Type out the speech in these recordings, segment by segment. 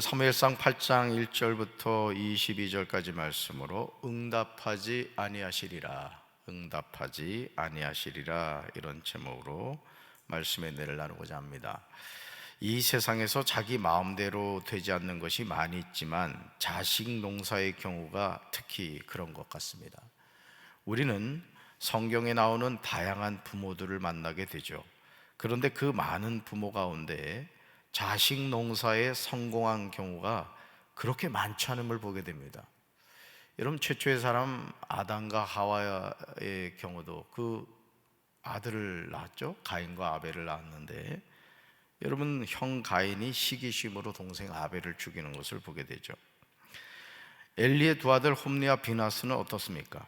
사무엘상 8장 1절부터 22절까지 말씀으로 응답하지 아니하시리라, 응답하지 아니하시리라, 이런 제목으로 말씀의 은혜를 나누고자 합니다. 이 세상에서 자기 마음대로 되지 않는 것이 많이 있지만 자식 농사의 경우가 특히 그런 것 같습니다. 우리는 성경에 나오는 다양한 부모들을 만나게 되죠. 그런데 그 많은 부모 가운데 자식 농사에 성공한 경우가 그렇게 많지 않음을 보게 됩니다. 여러분, 최초의 사람 아담과 하와의 경우도 그 아들을 낳았죠. 가인과 아벨을 낳았는데, 여러분, 형 가인이 시기심으로 동생 아벨을 죽이는 것을 보게 되죠. 엘리의 두 아들 홈리와 비나스는 어떻습니까?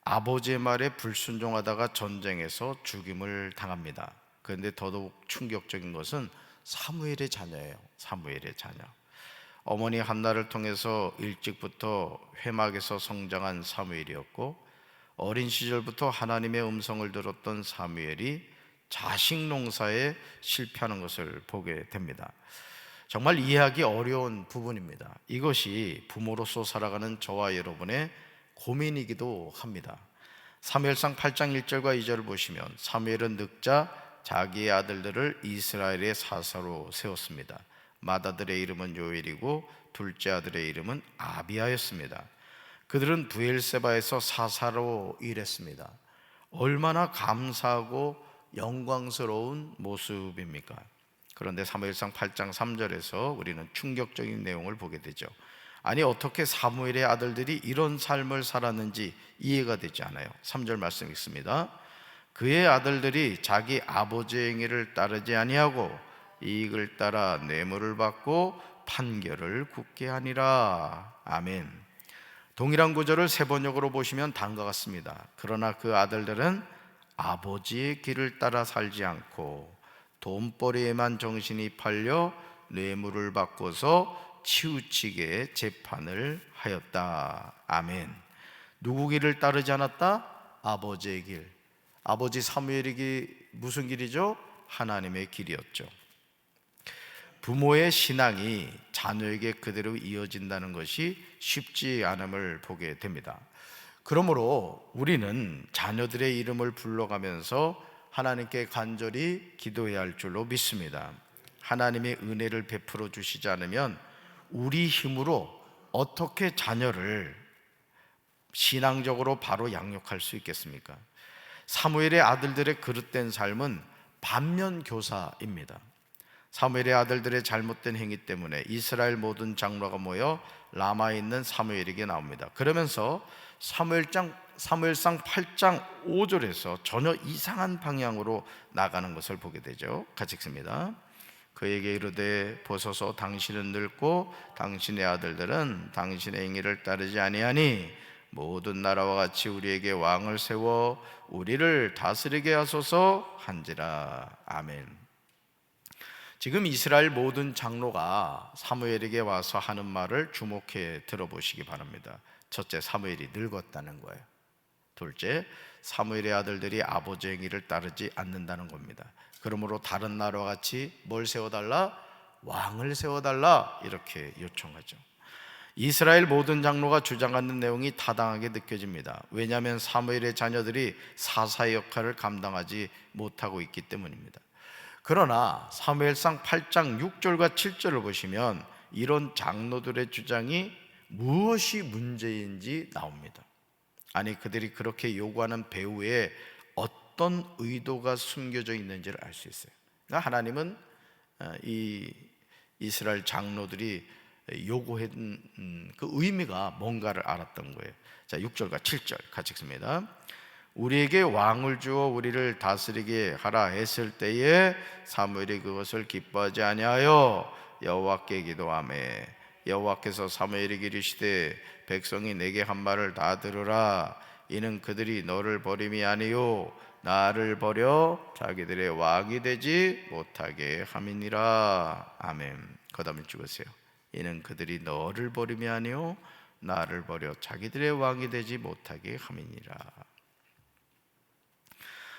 아버지의 말에 불순종하다가 전쟁에서 죽임을 당합니다. 그런데 더더욱 충격적인 것은 사무엘의 자녀예요. 사무엘의 자녀. 어머니 한나를 통해서 일찍부터 회막에서 성장한 사무엘이었고, 어린 시절부터 하나님의 음성을 들었던 사무엘이 자식 농사에 실패하는 것을 보게 됩니다. 정말 이해하기 어려운 부분입니다. 이것이 부모로서 살아가는 저와 여러분의 고민이기도 합니다. 사무엘상 8장 1절과 2절을 보시면 사무엘은 늙자 자기의 아들들을 이스라엘의 사사로 세웠습니다. 맏아들의 이름은 요엘이고 둘째 아들의 이름은 아비야였습니다. 그들은 브엘세바에서 사사로 일했습니다. 얼마나 감사하고 영광스러운 모습입니까? 그런데 사무엘상 8장 3절에서 우리는 충격적인 내용을 보게 되죠. 아니, 어떻게 사무엘의 아들들이 이런 삶을 살았는지 이해가 되지 않아요. 3절 말씀 있습니다. 그의 아들들이 자기 아버지의 행위를 따르지 아니하고 이익을 따라 뇌물을 받고 판결을 굳게 하니라. 아멘. 동일한 구절을 세 번역으로 보시면 다음과 같습니다. 그러나 그 아들들은 아버지의 길을 따라 살지 않고 돈벌이에만 정신이 팔려 뇌물을 받고서 치우치게 재판을 하였다. 아멘. 누구 길을 따르지 않았다? 아버지의 길. 아버지 사무엘의 길, 무슨 길이죠? 하나님의 길이었죠. 부모의 신앙이 자녀에게 그대로 이어진다는 것이 쉽지 않음을 보게 됩니다. 그러므로 우리는 자녀들의 이름을 불러가면서 하나님께 간절히 기도해야 할 줄로 믿습니다. 하나님의 은혜를 베풀어 주시지 않으면 우리 힘으로 어떻게 자녀를 신앙적으로 바로 양육할 수 있겠습니까? 사무엘의 아들들의 그릇된 삶은 반면교사입니다. 사무엘의 아들들의 잘못된 행위 때문에 이스라엘 모든 장로가 모여 라마에 있는 사무엘에게 나옵니다. 그러면서 사무엘상 8장 5절에서 전혀 이상한 방향으로 나가는 것을 보게 되죠. 같이 읽습니다. 그에게 이르되 보소서, 당신은 늙고 당신의 아들들은 당신의 행위를 따르지 아니하니 모든 나라와 같이 우리에게 왕을 세워 우리를 다스리게 하소서 한지라. 아멘. 지금 이스라엘 모든 장로가 사무엘에게 와서 하는 말을 주목해 들어보시기 바랍니다. 첫째, 사무엘이 늙었다는 거예요. 둘째, 사무엘의 아들들이 아버지의 행위를 따르지 않는다는 겁니다. 그러므로 다른 나라와 같이 뭘 세워달라? 왕을 세워달라, 이렇게 요청하죠. 이스라엘 모든 장로가 주장하는 내용이 타당하게 느껴집니다. 왜냐하면 사무엘의 자녀들이 사사의 역할을 감당하지 못하고 있기 때문입니다. 그러나 사무엘상 8장 6절과 7절을 보시면 이런 장로들의 주장이 무엇이 문제인지 나옵니다. 아니, 그들이 그렇게 요구하는 배후에 어떤 의도가 숨겨져 있는지를 알 수 있어요. 그러니까 하나님은 이 이스라엘 장로들이 요구한 그 의미가 뭔가를 알았던 거예요. 자, 6절과 7절 같이 읽습니다. 우리에게 왕을 주어 우리를 다스리게 하라 했을 때에 사무엘이 그것을 기뻐하지 아니하여 여호와께 기도하매 여호와께서 사무엘에게 이르시되 백성이 내게 한 말을 다 들으라. 이는 그들이 너를 버림이 아니요 나를 버려 자기들의 왕이 되지 못하게 함이니라. 아멘. 거담을 찍으세요. 이는 그들이 너를 버림이 아니요 나를 버려 자기들의 왕이 되지 못하게 함이니라.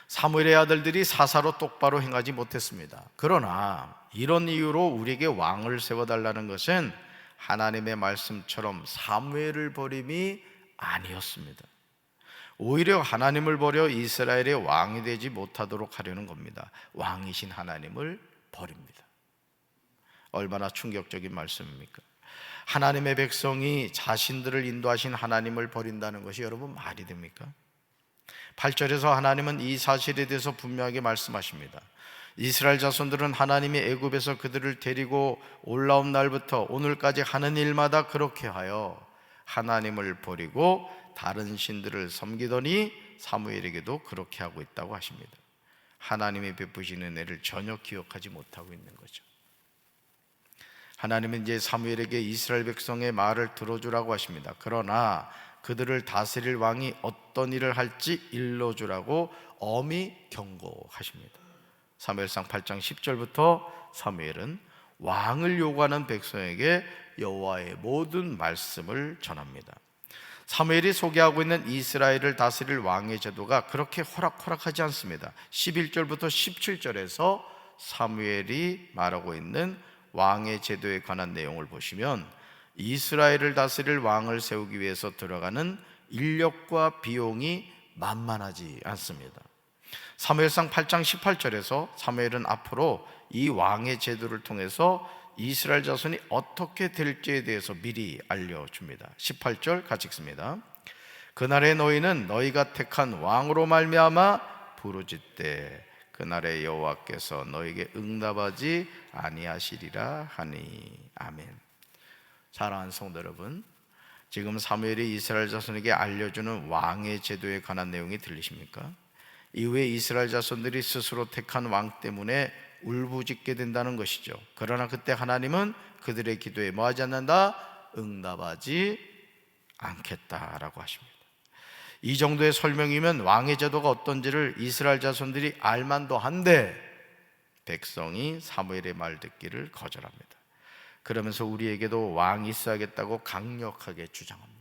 사무엘의 아들들이 사사로 똑바로 행하지 못했습니다. 그러나 이런 이유로 우리에게 왕을 세워달라는 것은 하나님의 말씀처럼 사무엘을 버림이 아니었습니다. 오히려 하나님을 버려 이스라엘의 왕이 되지 못하도록 하려는 겁니다. 왕이신 하나님을 버립니다. 얼마나 충격적인 말씀입니까? 하나님의 백성이 자신들을 인도하신 하나님을 버린다는 것이 여러분 말이 됩니까? 8절에서 하나님은 이 사실에 대해서 분명하게 말씀하십니다. 이스라엘 자손들은 하나님이 애굽에서 그들을 데리고 올라온 날부터 오늘까지 하는 일마다 그렇게 하여 하나님을 버리고 다른 신들을 섬기더니 사무엘에게도 그렇게 하고 있다고 하십니다. 하나님이 베푸시는 은혜를 전혀 기억하지 못하고 있는 거죠. 하나님은 이제 사무엘에게 이스라엘 백성의 말을 들어주라고 하십니다. 그러나 그들을 다스릴 왕이 어떤 일을 할지 일러주라고 엄히 경고하십니다. 사무엘상 8장 10절부터 사무엘은 왕을 요구하는 백성에게 여호와의 모든 말씀을 전합니다. 사무엘이 소개하고 있는 이스라엘을 다스릴 왕의 제도가 그렇게 호락호락하지 않습니다. 11절부터 17절에서 사무엘이 말하고 있는 왕의 제도에 관한 내용을 보시면 이스라엘을 다스릴 왕을 세우기 위해서 들어가는 인력과 비용이 만만하지 않습니다. 사무엘상 8장 18절에서 사무엘은 앞으로 이 왕의 제도를 통해서 이스라엘 자손이 어떻게 될지에 대해서 미리 알려줍니다. 18절 같이 읽습니다. 그날에 너희는 너희가 택한 왕으로 말미암아 부르짖되 그날에 여호와께서 너희에게 응답하지 아니하시리라 하니. 아멘. 사랑하는 성도 여러분, 지금 사무엘이 이스라엘 자손에게 알려주는 왕의 제도에 관한 내용이 들리십니까? 이후에 이스라엘 자손들이 스스로 택한 왕 때문에 울부짖게 된다는 것이죠. 그러나 그때 하나님은 그들의 기도에 뭐하지 않는다? 응답하지 않겠다라고 하십니다. 이 정도의 설명이면 왕의 제도가 어떤지를 이스라엘 자손들이 알만도 한데 백성이 사무엘의 말 듣기를 거절합니다. 그러면서 우리에게도 왕이 있어야겠다고 강력하게 주장합니다.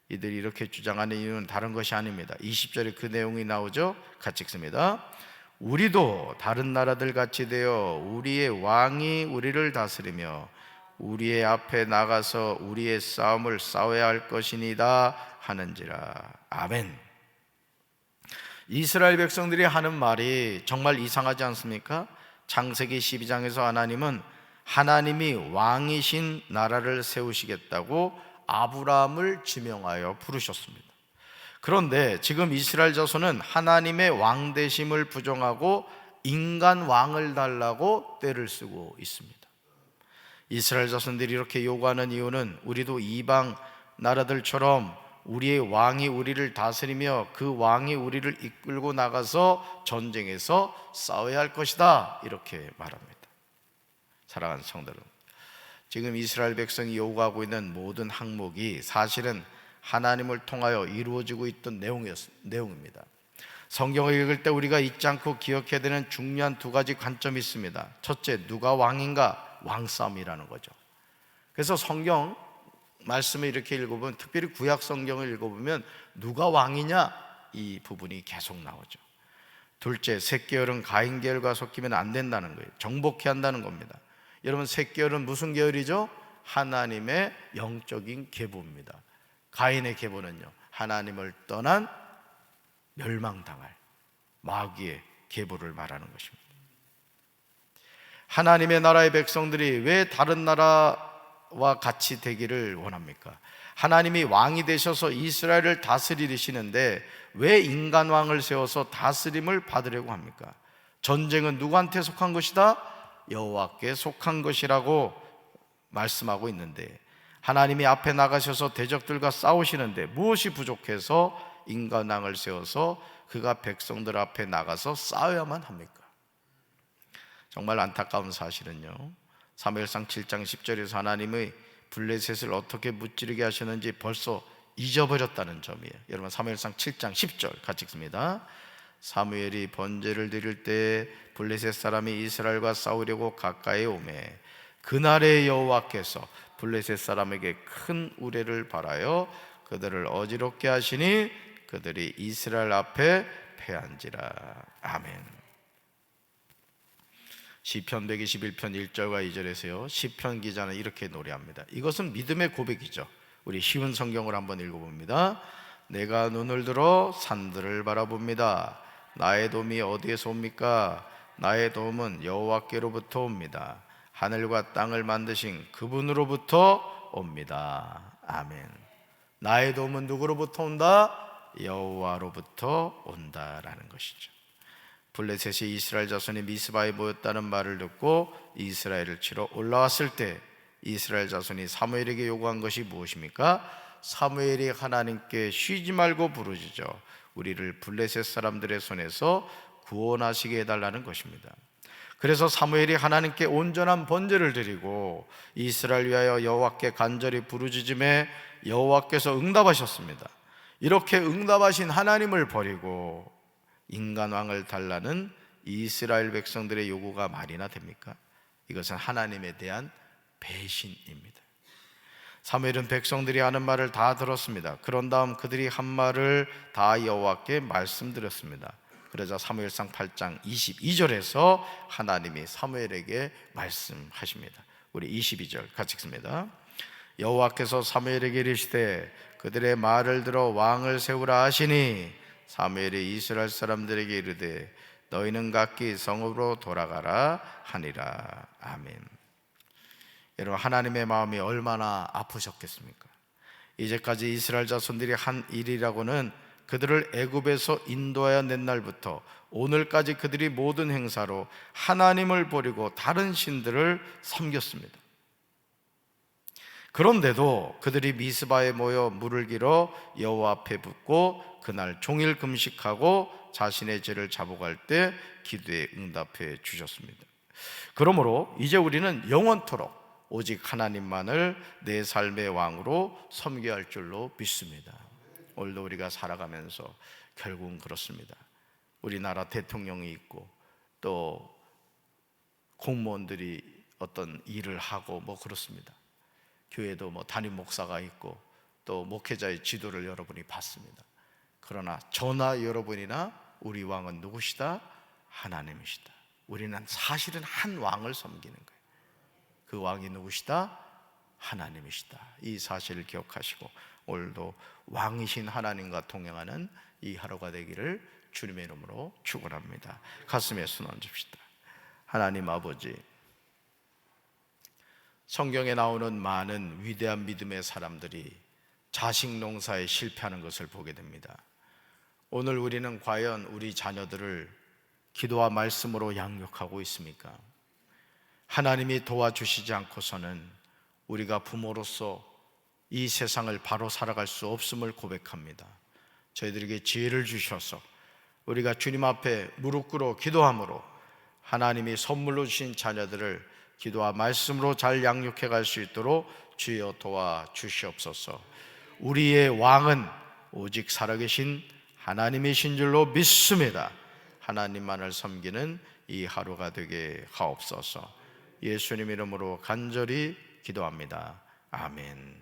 이들이 이렇게 주장하는 이유는 다른 것이 아닙니다. 20절에 그 내용이 나오죠. 같이 읽습니다. 우리도 다른 나라들 같이 되어 우리의 왕이 우리를 다스리며 우리의 앞에 나가서 우리의 싸움을 싸워야 할 것이니이다 하는지라. 아멘. 이스라엘 백성들이 하는 말이 정말 이상하지 않습니까? 창세기 12장에서 하나님은 하나님이 왕이신 나라를 세우시겠다고 아브라함을 지명하여 부르셨습니다. 그런데 지금 이스라엘 자손은 하나님의 왕 되심을 부정하고 인간 왕을 달라고 떼를 쓰고 있습니다. 이스라엘 자손들이 이렇게 요구하는 이유는 우리도 이방 나라들처럼 우리의 왕이 우리를 다스리며 그 왕이 우리를 이끌고 나가서 전쟁에서 싸워야 할 것이다, 이렇게 말합니다. 사랑하는 성도 여러분, 지금 이스라엘 백성이 요구하고 있는 모든 항목이 사실은 하나님을 통하여 이루어지고 있던 내용입니다. 성경을 읽을 때 우리가 잊지 않고 기억해야 되는 중요한 두 가지 관점이 있습니다. 첫째, 누가 왕인가? 왕싸움이라는 거죠. 그래서 성경 말씀을 이렇게 읽어보면, 특별히 구약 성경을 읽어보면 누가 왕이냐? 이 부분이 계속 나오죠. 둘째, 셋계열은 가인계열과 섞이면 안 된다는 거예요. 정복해야 한다는 겁니다. 여러분, 셋계열은 무슨 계열이죠? 하나님의 영적인 계보입니다. 가인의 계보는요, 하나님을 떠난 멸망당할 마귀의 계보를 말하는 것입니다. 하나님의 나라의 백성들이 왜 다른 나라와 같이 되기를 원합니까? 하나님이 왕이 되셔서 이스라엘을 다스리시는데 왜 인간 왕을 세워서 다스림을 받으려고 합니까? 전쟁은 누구한테 속한 것이다? 여호와께 속한 것이라고 말씀하고 있는데, 하나님이 앞에 나가셔서 대적들과 싸우시는데 무엇이 부족해서 인간 왕을 세워서 그가 백성들 앞에 나가서 싸워야만 합니까? 정말 안타까운 사실은요, 사무엘상 7장 10절에서 하나님의 블레셋을 어떻게 무찌르게 하셨는지 벌써 잊어버렸다는 점이에요. 여러분, 사무엘상 7장 10절 같이 읽습니다. 사무엘이 번제를 드릴 때 블레셋 사람이 이스라엘과 싸우려고 가까이 오매 그날에 여호와께서 블레셋 사람에게 큰 우레를 발하여 그들을 어지럽게 하시니 그들이 이스라엘 앞에 패한지라. 아멘. 시편 121편 1절과 2절에서요 시편 기자는 이렇게 노래합니다. 이것은 믿음의 고백이죠. 우리 쉬운 성경을 한번 읽어봅니다. 내가 눈을 들어 산들을 바라봅니다. 나의 도움이 어디에서 옵니까? 나의 도움은 여호와께로부터 옵니다. 하늘과 땅을 만드신 그분으로부터 옵니다. 아멘. 나의 도움은 누구로부터 온다? 여호와로부터 온다라는 것이죠. 블레셋이 이스라엘 자손이 미스바에 모였다는 말을 듣고 이스라엘을 치러 올라왔을 때 이스라엘 자손이 사무엘에게 요구한 것이 무엇입니까? 사무엘이 하나님께 쉬지 말고 부르짖어 우리를 블레셋 사람들의 손에서 구원하시게 해달라는 것입니다. 그래서 사무엘이 하나님께 온전한 번제를 드리고 이스라엘 위하여 여호와께 간절히 부르짖음에 여호와께서 응답하셨습니다. 이렇게 응답하신 하나님을 버리고 인간왕을 달라는 이스라엘 백성들의 요구가 말이나 됩니까? 이것은 하나님에 대한 배신입니다. 사무엘은 백성들이 하는 말을 다 들었습니다. 그런 다음 그들이 한 말을 다 여호와께 말씀드렸습니다. 그러자 사무엘상 8장 22절에서 하나님이 사무엘에게 말씀하십니다. 우리 22절 같이 읽습니다. 여호와께서 사무엘에게 이르시되 그들의 말을 들어 왕을 세우라 하시니 사무엘이 이스라엘 사람들에게 이르되 너희는 각기 성읍으로 돌아가라 하니라. 아멘. 여러분, 하나님의 마음이 얼마나 아프셨겠습니까? 이제까지 이스라엘 자손들이 한 일이라고는 그들을 애굽에서 인도하여 낸 날부터 오늘까지 그들이 모든 행사로 하나님을 버리고 다른 신들을 섬겼습니다. 그런데도 그들이 미스바에 모여 물을 길어 여호와 앞에 붓고 그날 종일 금식하고 자신의 죄를 자복할 때 기도에 응답해 주셨습니다. 그러므로 이제 우리는 영원토록 오직 하나님만을 내 삶의 왕으로 섬겨야 할 줄로 믿습니다. 오늘도 우리가 살아가면서 결국은 그렇습니다. 우리나라 대통령이 있고 또 공무원들이 어떤 일을 하고 뭐 그렇습니다. 교회도 뭐 담임 목사가 있고 또 목회자의 지도를 여러분이 받습니다. 그러나 저나 여러분이나 우리 왕은 누구시다? 하나님이시다. 우리는 사실은 한 왕을 섬기는 거예요. 그 왕이 누구시다? 하나님이시다. 이 사실을 기억하시고 오늘도 왕이신 하나님과 동행하는 이 하루가 되기를 주님의 이름으로 축원합니다. 가슴에 손 얹읍시다. 하나님 아버지, 성경에 나오는 많은 위대한 믿음의 사람들이 자식 농사에 실패하는 것을 보게 됩니다. 오늘 우리는 과연 우리 자녀들을 기도와 말씀으로 양육하고 있습니까? 하나님이 도와주시지 않고서는 우리가 부모로서 이 세상을 바로 살아갈 수 없음을 고백합니다. 저희들에게 지혜를 주셔서 우리가 주님 앞에 무릎 꿇어 기도함으로 하나님이 선물로 주신 자녀들을 기도와 말씀으로 잘 양육해 갈 수 있도록 주여 도와주시옵소서. 우리의 왕은 오직 살아계신 하나님이신 줄로 믿습니다. 하나님만을 섬기는 이 하루가 되게 하옵소서. 예수님 이름으로 간절히 기도합니다. 아멘.